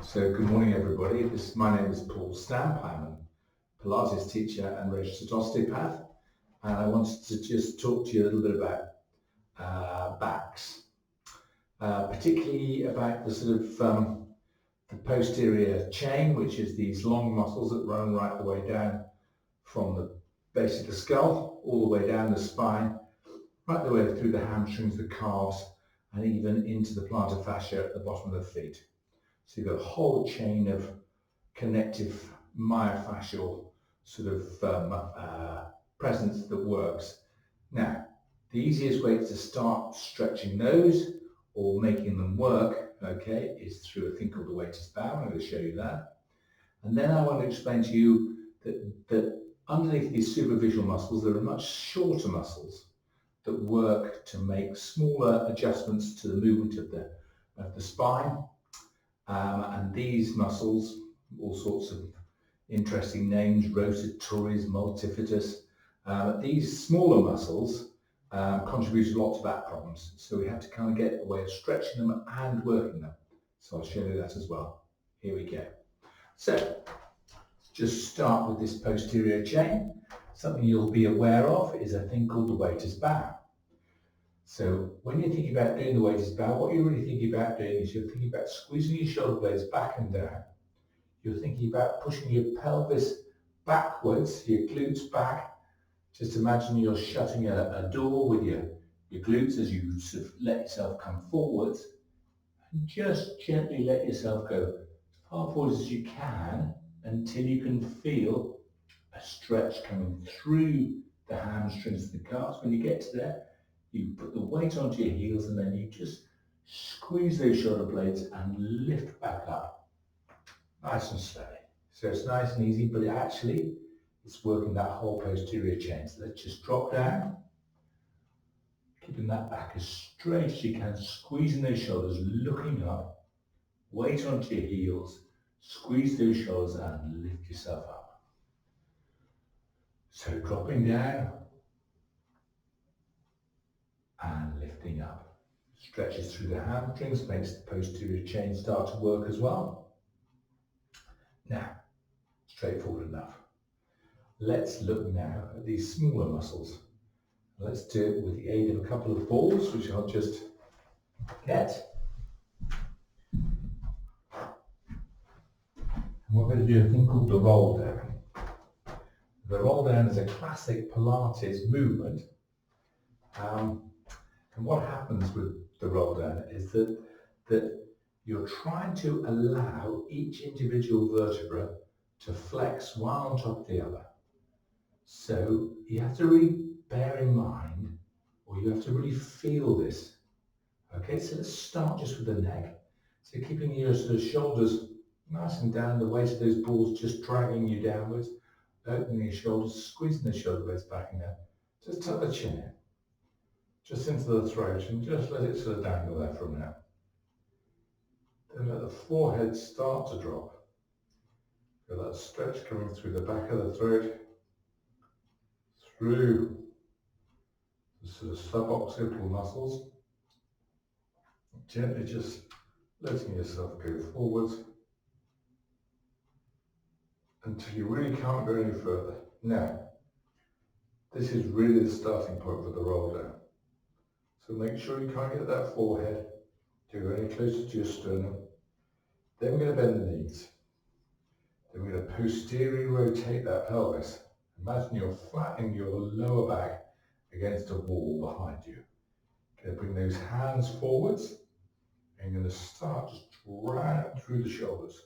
So good morning everybody. My name is Paul Stamp. I'm a Pilates teacher and registered osteopath, and I wanted to just talk to you a little bit about backs, particularly about the sort of the posterior chain, which is these long muscles that run right the way down from the base of the skull all the way down the spine, right the way through the hamstrings, the calves, and even into the plantar fascia at the bottom of the feet. So you've got a whole chain of connective myofascial sort of presence that works. Now, the easiest way to start stretching those or making them work, okay, is through a thing called the waiter's bow. I'm going to show you that. And then I want to explain to you that underneath these superficial muscles, there are much shorter muscles that work to make smaller adjustments to the movement of the spine. And these muscles, all sorts of interesting names, rotatories, multifidus, these smaller muscles contribute a lot to back problems. So we have to kind of get a way of stretching them and working them. So I'll show you that as well. Here we go. So just start with this posterior chain. Something you'll be aware of is a thing called the waiter's bow. So when you're thinking about doing the waiter's bow, what you're really thinking about doing is you're thinking about squeezing your shoulder blades back and down. You're thinking about pushing your pelvis backwards, your glutes back. Just imagine you're shutting a door with your glutes as you sort of let yourself come forwards. And just gently let yourself go as far forward as you can until you can feel a stretch coming through the hamstrings and the calves. When you get to there, you put the weight onto your heels and then you just squeeze those shoulder blades and lift back up. Nice and slowly. So it's nice and easy, but actually it's working that whole posterior chain. So let's just drop down, keeping that back as straight as you can, squeezing those shoulders, looking up, weight onto your heels, squeeze those shoulders and lift yourself up. So dropping down and lifting up. Stretches through the hamstrings, makes the posterior chain start to work as well. Now, straightforward enough. Let's look now at these smaller muscles. Let's do it with the aid of a couple of balls, which I'll just get. And we're going to do a thing called the roll down. The roll down is a classic Pilates movement. And what happens with the roll down is that you're trying to allow each individual vertebra to flex one on top of the other. So you have to really bear in mind, or you have to really feel this. Okay, so let's start just with the neck. So keeping your sort of shoulders nice and down, the weight of those balls just dragging you downwards, opening your shoulders, squeezing the shoulder blades back and down. Just tuck the chin in, just into the throat, and just let it sort of dangle there for a minute. Then let the forehead start to drop. Feel that stretch coming through the back of the throat, through the sort of suboccipital muscles. Gently just letting yourself go forwards until you really can't go any further. Now, this is really the starting point for the roll down. So make sure you can't get that forehead to go any closer to your sternum. Then we're going to bend the knees. Then we're going to posteriorly rotate that pelvis. Imagine you're flattening your lower back against a wall behind you. You're going to bring those hands forwards and you're going to start just right through the shoulders.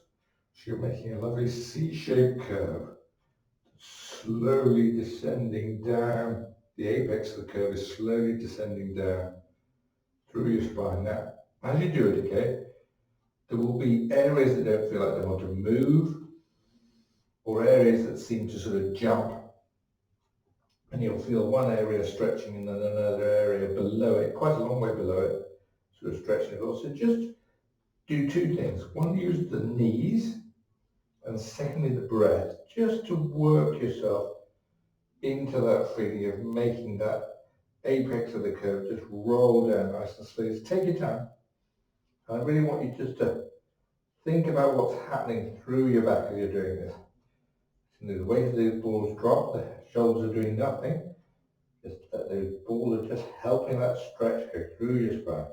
So you're making a lovely C-shaped curve, slowly descending down. The apex of the curve is slowly descending down through your spine. Now, as you do it, okay, there will be areas that don't feel like they want to move, or areas that seem to sort of jump, and you'll feel one area stretching and then another area below it, quite a long way below it, sort of stretching. So just do two things. One, use the knees, and secondly, the breath, just to work yourself into that feeling of making that apex of the curve just roll down nice and slowly. Just take your time. I really want you just to think about what's happening through your back as you're doing this. And the weight of the balls drop, the shoulders are doing nothing. Just that those balls are just helping that stretch go through your spine.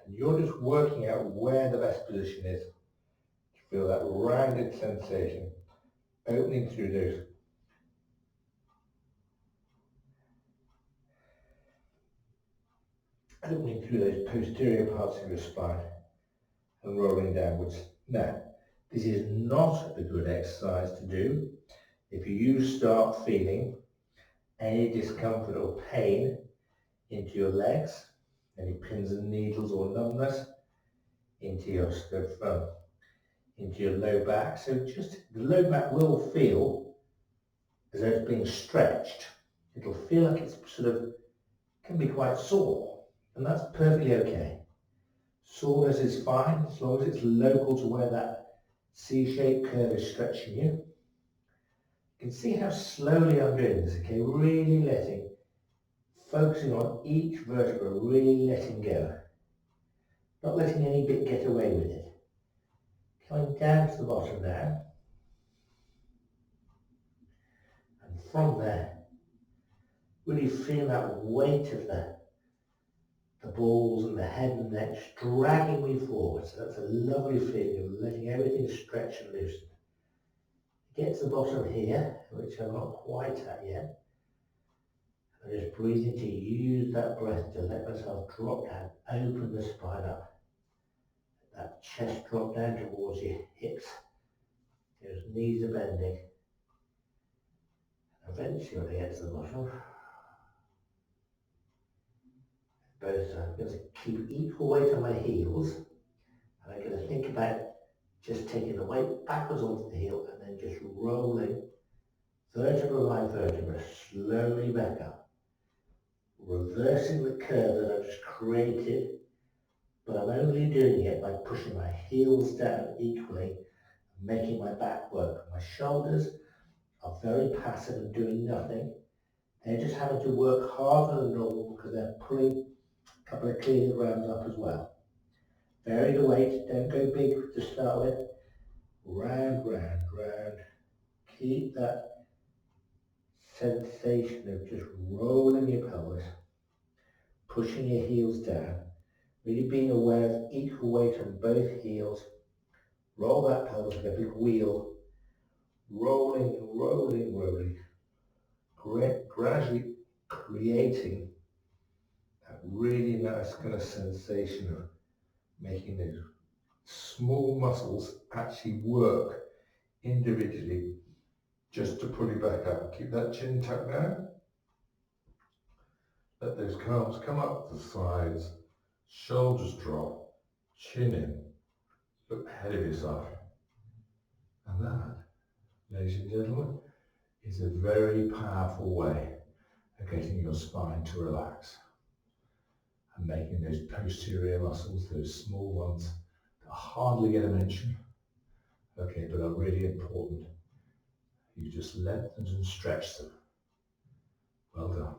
And you're just working out where the best position is to feel that rounded sensation opening through those posterior parts of your spine and rolling downwards. Now, this is not a good exercise to do if you start feeling any discomfort or pain into your legs, any pins and needles or numbness into your into your low back. So just the low back will feel as though it's being stretched. It'll feel like it's can be quite sore, and that's perfectly okay. Soreness is fine as long as it's local to where that C-shaped curve is stretching you. You can see how slowly I'm doing this, okay? Really focusing on each vertebra, really letting go. Not letting any bit get away with it. Coming down to the bottom now. And from there, really feel that weight of the balls and the head and neck dragging me forward. So that's a lovely feeling of letting everything stretch and loosen. Get to the bottom here, which I'm not quite at yet. And just breathing to use that breath to let myself drop down, open the spine up. That chest drop down towards your hips. Your knees are bending. Eventually when I get to the bottom, both sides, I'm going to keep equal weight on my heels. And I'm going to think about just taking the weight backwards onto the heel and then just rolling vertebra by vertebra slowly back up. Reversing the curve that I've just created, but I'm only doing it by pushing my heels down equally, making my back work. My shoulders are very passive and doing nothing. They're just having to work harder than normal because they're pulling a couple of kilograms up as well. Vary the weight, don't go big to start with. Round, round, round. Keep that sensation of just rolling your pelvis, pushing your heels down, really being aware of equal weight on both heels. Roll that pelvis like a big wheel, rolling, rolling, rolling, gradually creating that really nice kind of sensation of making those small muscles actually work individually just to pull you back up. Keep that chin tucked down. Let those calves come up the sides, shoulders drop, chin in, look ahead of yourself. And that, ladies and gentlemen, is a very powerful way of getting your spine to relax and making those posterior muscles, those small ones that hardly get a mention, okay, but are really important. You just lengthen and stretch them. Well done.